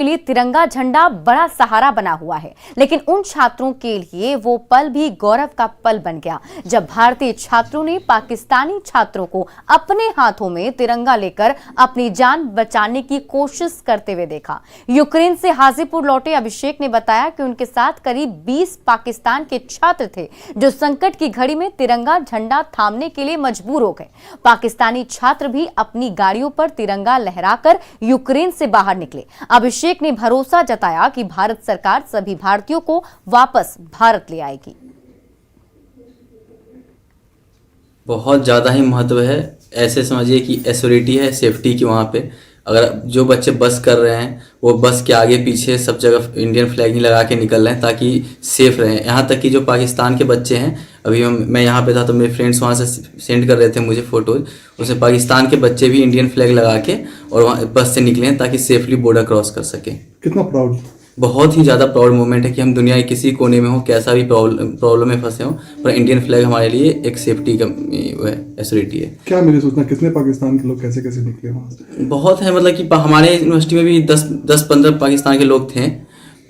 के लिए तिरंगा झंडा बड़ा सहारा बना हुआ है, लेकिन उन छात्रों के लिए वो पल भी गौरव का पल बन गया जब भारतीय छात्रों ने पाकिस्तानी छात्रों को अपने हाथों में तिरंगा लेकर अपनी जान बचाने की कोशिश करते हुए देखा। यूक्रेन से हाजीपुर लौटे अभिषेक ने बताया कि उनके साथ करीब 20 पाकिस्तान के छात्र थे जो संकट की घड़ी में तिरंगा झंडा थामने के लिए मजबूर हो गए। पाकिस्तानी छात्र भी अपनी गाड़ियों पर तिरंगा लहराकर यूक्रेन से बाहर निकले। अभिषेक ने भरोसा जताया कि भारत सरकार सभी भारतीयों को वापस भारत ले आएगी। बहुत ज़्यादा ही महत्व है। ऐसे समझिए कि एश्योरिटी है सेफ्टी की। वहाँ पे अगर जो बच्चे बस कर रहे हैं वो बस के आगे पीछे सब जगह इंडियन फ्लैग ही लगा के निकल रहे हैं ताकि सेफ रहें। यहाँ तक कि जो पाकिस्तान के बच्चे हैं, अभी मैं यहाँ पे था तो मेरे फ्रेंड्स वहाँ से सेंड कर रहे थे मुझे फ़ोटोज़, उसमें पाकिस्तान के बच्चे भी इंडियन फ्लैग लगा के और वहाँ बस से निकले हैं ताकि सेफली बॉर्डर क्रॉस कर सकें। कितना प्राउड, बहुत ही ज़्यादा प्राउड मोमेंट है कि हम दुनिया के किसी कोने में हो, कैसा भी प्रॉब्लम में फंसे हो, पर इंडियन फ्लैग हमारे लिए एक सेफ्टी का एश्योरिटी है। क्या मेरी सोचना, कितने पाकिस्तान के लोग कैसे कैसे निकले वहाँ से? बहुत है, मतलब कि हमारे यूनिवर्सिटी में भी 10-15 पाकिस्तान के लोग थे,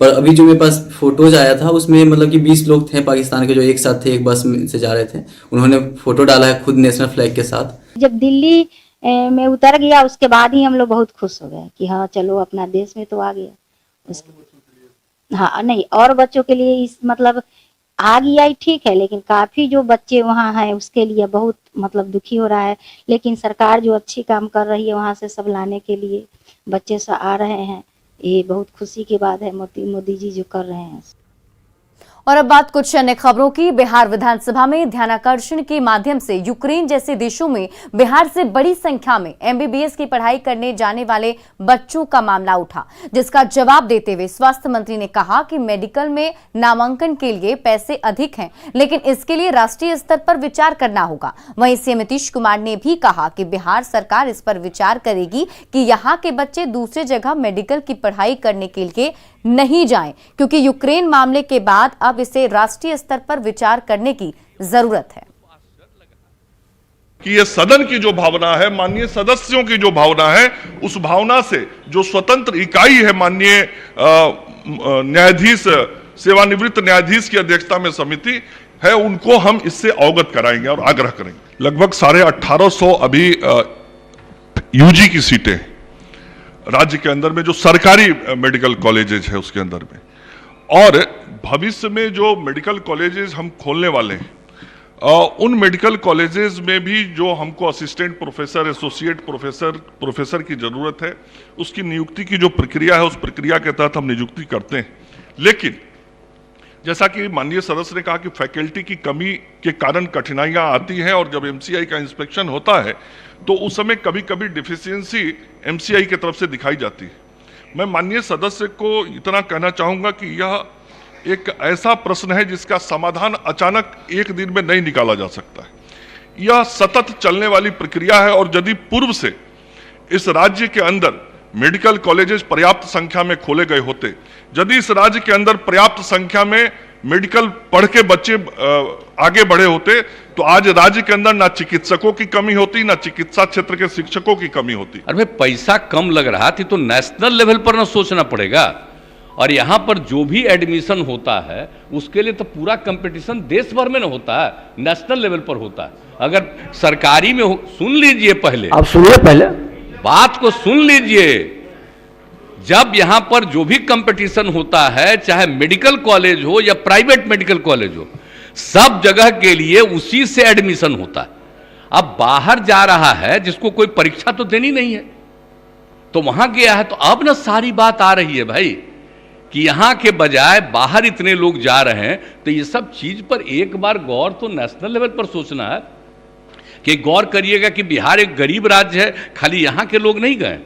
पर अभी जो मेरे पास फोटोज आया था उसमें मतलब कि 20 लोग थे पाकिस्तान के जो एक साथ थे, एक बस में से जा रहे थे। उन्होंने फोटो डाला है खुद नेशनल फ्लैग के साथ। जब दिल्ली में उतर गया उसके बाद ही हम लोग बहुत खुश हो गए कि हाँ चलो अपना देश में तो आ गया। हाँ नहीं, और बच्चों के लिए इस मतलब आ गया ही ठीक है, लेकिन काफी जो बच्चे वहाँ हैं उसके लिए बहुत मतलब दुखी हो रहा है। लेकिन सरकार जो अच्छी काम कर रही है वहाँ से सब लाने के लिए बच्चे सब आ रहे हैं, ये बहुत खुशी की बात है मोदी जी जो कर रहे हैं। और अब बात कुछ अन्य खबरों की। बिहार विधानसभा में ध्यानाकर्षण के माध्यम से यूक्रेन जैसे देशों में बिहार से बड़ी संख्या में एमबीबीएस की पढ़ाई करने जाने वाले बच्चों का मामला उठा, जिसका जवाब देते हुए स्वास्थ्य मंत्री ने कहा कि मेडिकल में नामांकन के लिए पैसे अधिक हैं, लेकिन इसके लिए राष्ट्रीय स्तर पर विचार करना होगा। वहीं सीएम नीतीश कुमार ने भी कहा कि बिहार सरकार इस पर विचार करेगी कि यहाँ के बच्चे दूसरी जगह मेडिकल की पढ़ाई करने के लिए नहीं जाएं, क्योंकि यूक्रेन मामले के बाद अब इसे राष्ट्रीय स्तर पर विचार करने की जरूरत है। कि ये सदन की जो भावना है, माननीय सदस्यों की जो भावना है, उस भावना से जो स्वतंत्र इकाई है माननीय न्यायाधीश, सेवानिवृत्त न्यायाधीश की अध्यक्षता में समिति है, उनको हम इससे अवगत कराएंगे और आग्रह करेंगे। लगभग 1850 अभी यूजी की सीटें राज्य के अंदर में जो सरकारी मेडिकल कॉलेजेस है उसके अंदर में, और भविष्य में जो मेडिकल कॉलेजेस हम खोलने वाले हैं उन मेडिकल कॉलेजेस में भी जो हमको असिस्टेंट प्रोफेसर, एसोसिएट प्रोफेसर की जरूरत है, उसकी नियुक्ति की जो प्रक्रिया है उस प्रक्रिया के तहत हम नियुक्ति करते हैं। लेकिन जैसा कि माननीय सदस्य ने कहा कि फैकल्टी की कमी के कारण कठिनाइयां आती हैं, और जब एमसीआई का इंस्पेक्शन होता है तो उस समय कभी कभी डिफिशियंसी एमसीआई की तरफ से दिखाई जाती है। मैं माननीय सदस्य को इतना कहना चाहूंगा कि यह एक ऐसा प्रश्न है जिसका समाधान अचानक एक दिन में नहीं निकाला जा सकता है। यह सतत चलने वाली प्रक्रिया है, और यदि पूर्व से इस राज्य के अंदर मेडिकल कॉलेजेस पर्याप्त संख्या में खोले गए होते, यदि इस राज्य के अंदर पर्याप्त संख्या में मेडिकल पढ़ के बच्चे आगे बढ़े होते, तो आज राज्य के अंदर ना चिकित्सकों की कमी होती, ना चिकित्सा क्षेत्र के शिक्षकों की कमी होती। अरे पैसा कम लग रहा थी तो नेशनल लेवल पर ना सोचना पड़ेगा, और यहाँ पर जो भी एडमिशन होता है उसके लिए तो पूरा कंपटीशन देश भर में ना होता है, नेशनल लेवल पर होता है। अगर सरकारी में सुन लीजिए, पहले आप सुनिए, पहले बात को सुन लीजिए। जब यहाँ पर जो भी कंपटीशन होता है, चाहे मेडिकल कॉलेज हो या प्राइवेट मेडिकल कॉलेज हो, सब जगह के लिए उसी से एडमिशन होता है। अब बाहर जा रहा है जिसको कोई परीक्षा तो देनी नहीं है, तो वहां गया है, तो अब ना सारी बात आ रही है भाई कि यहाँ के बजाय बाहर इतने लोग जा रहे हैं, तो ये सब चीज पर एक बार गौर तो नेशनल लेवल पर सोचना है कि गौर करिएगा कि बिहार एक गरीब राज्य है, खाली यहाँ के लोग नहीं गए,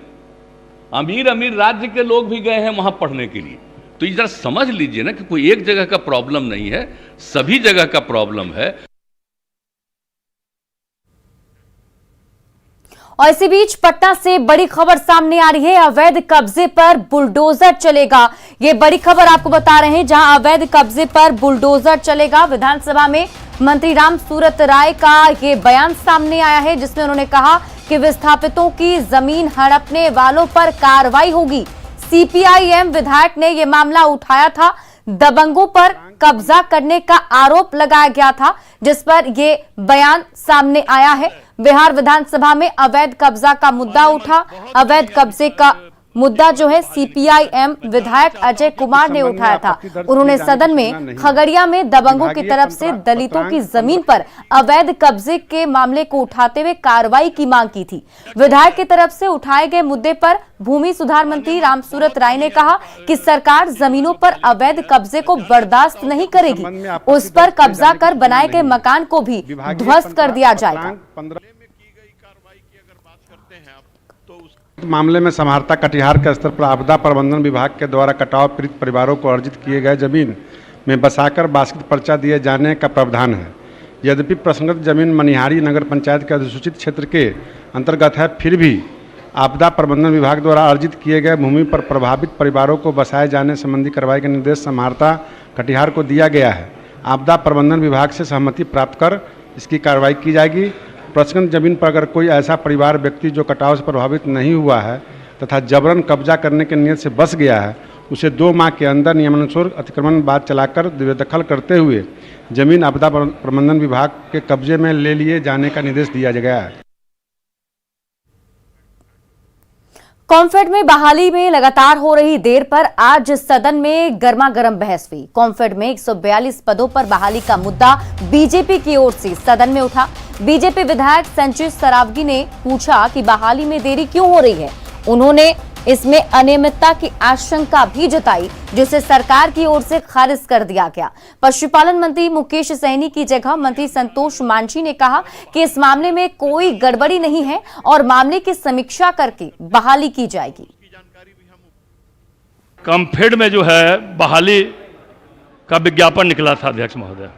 अमीर अमीर राज्य के लोग भी गए हैं वहां पढ़ने के लिए। तो ये जरा समझ लीजिए ना कि कोई एक जगह का प्रॉब्लम नहीं है, सभी जगह का प्रॉब्लम है। और इसी बीच पटना से बड़ी खबर सामने आ रही है। अवैध कब्जे पर बुलडोजर चलेगा, ये बड़ी खबर आपको बता रहे हैं। जहां अवैध कब्जे पर बुलडोजर चलेगा, विधानसभा में मंत्री राम सूरत राय का ये बयान सामने आया है, जिसमें उन्होंने कहा कि विस्थापितों की जमीन हड़पने वालों पर कार्रवाई होगी। सीपीआईएम विधायक ने यह मामला उठाया था। दबंगों पर कब्जा करने का आरोप लगाया गया था, जिस पर यह बयान सामने आया है। बिहार विधानसभा में अवैध कब्जा का मुद्दा उठा। अवैध कब्जे का मुद्दा जो है सीपीआईएम विधायक अजय कुमार ने उठाया था। उन्होंने सदन में खगड़िया में दबंगों की तरफ से दलितों की जमीन पर अवैध कब्जे के मामले को उठाते हुए कार्रवाई की मांग की थी। विधायक की तरफ से उठाए गए मुद्दे पर भूमि सुधार मंत्री रामसूरत राय ने कहा कि सरकार जमीनों पर अवैध कब्जे को बर्दाश्त नहीं करेगी। उस पर कब्जा कर बनाए गए मकान को भी ध्वस्त कर दिया जाएगा। मामले में समाहर्ता कटिहार के स्तर पर आपदा प्रबंधन विभाग के द्वारा कटाव पीड़ित परिवारों को अर्जित किए गए जमीन में बसाकर बास्केट पर्चा दिए जाने का प्रावधान है। यद्यपि प्रसंगत जमीन मनिहारी नगर पंचायत के अधिसूचित क्षेत्र के अंतर्गत है, फिर भी आपदा प्रबंधन विभाग द्वारा अर्जित किए गए भूमि पर प्रभावित परिवारों को बसाए जाने संबंधी कार्रवाई का निर्देश समाहर्ता कटिहार को दिया गया है। आपदा प्रबंधन विभाग से सहमति प्राप्त कर इसकी कार्रवाई की जाएगी। प्रसंगत जमीन पर अगर कोई ऐसा परिवार व्यक्ति जो कटाव से प्रभावित नहीं हुआ है तथा जबरन कब्जा करने की नीयत से बस गया है, उसे 2 माह के अंदर नियमानुसार अतिक्रमण बाद चलाकर बेदखल करते हुए जमीन आपदा प्रबंधन विभाग के कब्जे में ले लिए जाने का निर्देश दिया गया है। कॉम्फेड में बहाली में लगातार हो रही देर पर आज सदन में गर्मागर्म बहस हुई। कॉम्फेड में 142 पदों पर बहाली का मुद्दा बीजेपी की ओर से सदन में उठा। बीजेपी विधायक संजय सरावगी ने पूछा कि बहाली में देरी क्यों हो रही है। उन्होंने इसमें अनियमितता की आशंका भी जताई, जिसे सरकार की ओर से खारिज कर दिया गया। पशुपालन मंत्री मुकेश सहनी की जगह मंत्री संतोष मांझी ने कहा कि इस मामले में कोई गड़बड़ी नहीं है और मामले की समीक्षा करके बहाली की जाएगी। कॉम्फेड में जो है बहाली का विज्ञापन निकला था अध्यक्ष महोदय,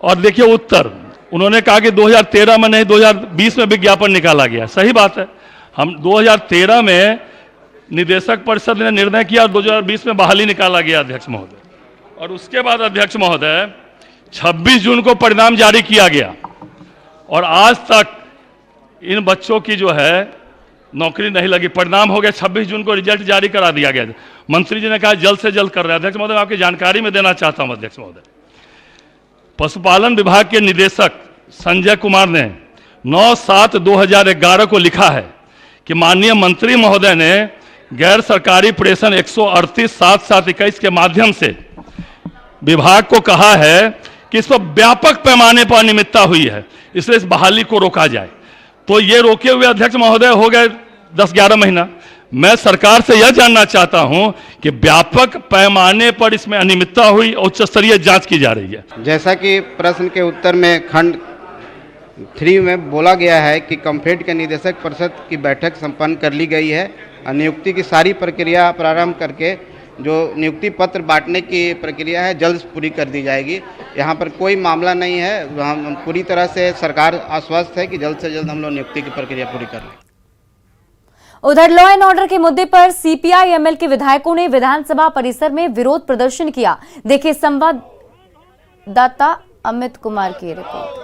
और देखिए उत्तर उन्होंने कहा कि 2013 में नहीं 2020 में विज्ञापन निकाला गया। सही बात है, हम 2013 में निदेशक परिषद ने निर्णय किया और 2020 में बहाली निकाला गया अध्यक्ष महोदय, और उसके बाद अध्यक्ष महोदय 26 जून को परिणाम जारी किया गया और आज तक इन बच्चों की जो है नौकरी नहीं लगी। परिणाम हो गया 26 जून को रिजल्ट जारी करा दिया गया। मंत्री जी ने कहा जल्द से जल्द कर रहे हैं। अध्यक्ष महोदय आपकी जानकारी में देना चाहता हूं अध्यक्ष महोदय, पशुपालन विभाग के निदेशक संजय कुमार ने 9/7/2011 को लिखा है कि माननीय मंत्री महोदय ने गैर सरकारी प्रेषण 138/7/21 के माध्यम से विभाग को कहा है कि इस पर व्यापक पैमाने पर अनियमितता हुई है, इसलिए इस बहाली को रोका जाए। तो ये रोके हुए अध्यक्ष महोदय हो गए 10-11 महीना। मैं सरकार से यह जानना चाहता हूं कि व्यापक पैमाने पर इसमें अनियमितता हुई, उच्च स्तरीय जांच की जा रही है। जैसा कि प्रश्न के उत्तर में खंड 3 में बोला गया है कि कॉम्फेड के निदेशक परिषद की बैठक संपन्न कर ली गई है। नियुक्ति की सारी प्रक्रिया प्रारंभ करके जो नियुक्ति पत्र बांटने की प्रक्रिया है जल्द पूरी कर दी जाएगी। यहाँ पर कोई मामला नहीं है। हम पूरी तरह से सरकार आश्वस्त है कि जल्द से जल्द हम लोग नियुक्ति की प्रक्रिया पूरी कर लें। उधर लॉ एंड ऑर्डर के मुद्दे पर सीपीआई-एमएल के विधायकों ने विधानसभा परिसर में विरोध प्रदर्शन किया। देखिए संवाददाता अमित कुमार की रिपोर्ट।